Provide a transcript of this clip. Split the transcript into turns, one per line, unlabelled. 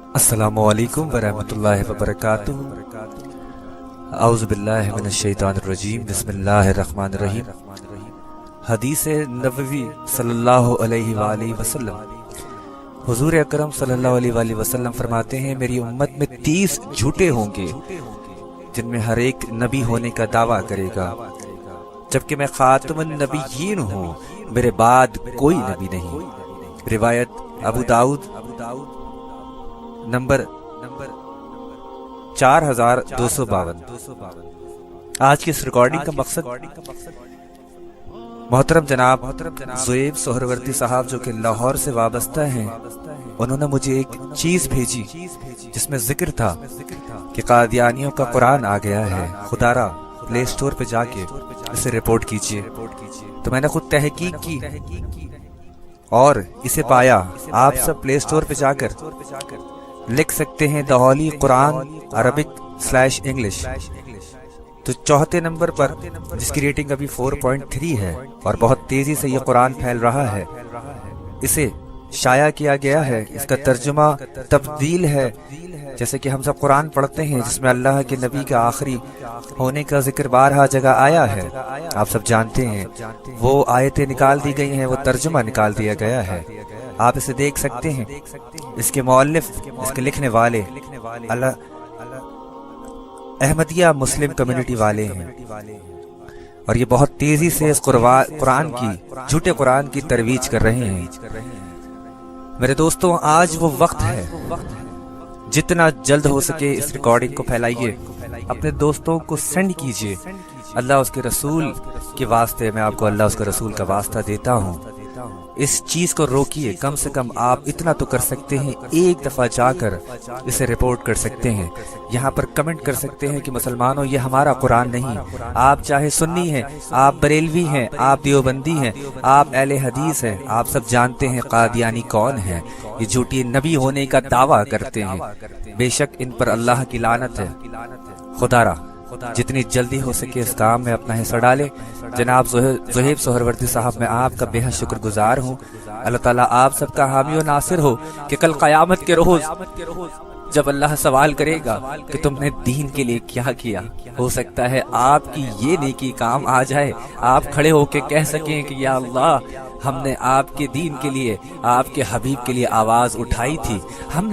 السلام علیکم ورحمۃ اللہ وبرکاتہ۔ اعوذ باللہ من الشیطان الرجیم، بسم اللہ الرحمن الرحیم۔ حدیث نبوی صلی اللہ علیہ وآلہ وسلم، حضور اکرم صلی اللہ علیہ وآلہ وسلم فرماتے ہیں میری امت میں 30 جھوٹے ہوں گے جن میں ہر ایک نبی ہونے کا دعویٰ کرے گا، جبکہ میں خاتم النبیین ہوں، میرے بعد کوئی نبی نہیں۔ روایت ابو داؤد نمبر 4252۔ آج کی اس ریکارڈنگ کا مقصد محترم جناب زویب سہروردی صاحب جو کہ لاہور سے وابستہ ہیں، انہوں نے مجھے ایک چیز بھیجی جس میں ذکر تھا کہ قادیانیوں کا قرآن آ گیا ہے، خدا را پلے سٹور پہ جا کے اسے رپورٹ کیجئے۔ تو میں نے خود تحقیق کی اور اسے پایا۔ آپ سب پلے سٹور پہ جا کر لکھ سکتے ہیں دا ہولی قرآن عربک/انگلش، تو چوتھے نمبر پر جس کی ریٹنگ ابھی 4.3 ہے اور بہت تیزی سے یہ قرآن پھیل رہا ہے، اسے شائع کیا گیا ہے۔ اس کا ترجمہ تبدیل ہے، جیسے کہ ہم سب قرآن پڑھتے ہیں جس میں اللہ کے نبی کا آخری ہونے کا ذکر بارہا جگہ آیا ہے، آپ سب جانتے ہیں۔ وہ آیتیں نکال دی گئی ہیں، وہ ترجمہ نکال دیا گیا ہے، آپ اسے دیکھ سکتے ہیں۔ اس کے مؤلف، اس کے لکھنے والے احمدیہ مسلم کمیونٹی والے ہیں، اور یہ بہت تیزی سے اس قرآن کی، جھوٹے قرآن کی ترویج کر رہے ہیں۔ میرے دوستوں، آج وہ وقت ہے، جتنا جلد ہو سکے اس ریکارڈنگ کو پھیلائیے، اپنے دوستوں کو سینڈ کیجئے۔ اللہ اس کے رسول کے واسطے، میں آپ کو اللہ اس کے رسول کا واسطہ دیتا ہوں، اس چیز کو روکیے۔ کم سے کم آپ اتنا تو کر سکتے ہیں، ایک دفعہ جا کر اسے رپورٹ کر سکتے ہیں، یہاں پر کمنٹ کر سکتے ہیں کہ مسلمانوں یہ ہمارا قرآن نہیں۔ آپ چاہے سنی ہیں، آپ بریلوی ہیں، آپ دیوبندی ہیں، آپ اہل حدیث ہیں، آپ سب جانتے ہیں قادیانی کون ہیں۔ یہ جھوٹی نبی ہونے کا دعویٰ کرتے ہیں، بے شک ان پر اللہ کی لعنت ہے۔ خدا را جتنی جلدی ہو سکے اس کام میں اپنا حصہ ڈالے۔ جناب زویب سہروردی صاحب، میں آپ کا بے حد شکر گزار ہوں۔ اللہ تعالیٰ آپ سب کا حامی و ناصر ہو کہ کل قیامت کے روز جب اللہ سوال کرے گا کہ تم نے دین کے لیے کیا کیا، ہو سکتا ہے آپ کی یہ نیکی کام آ جائے، آپ کھڑے ہو کے کہہ سکیں کہ یا اللہ، ہم نے آپ کے دین کے لیے، آپ کے حبیب کے لیے آواز اٹھائی تھی، ہم نے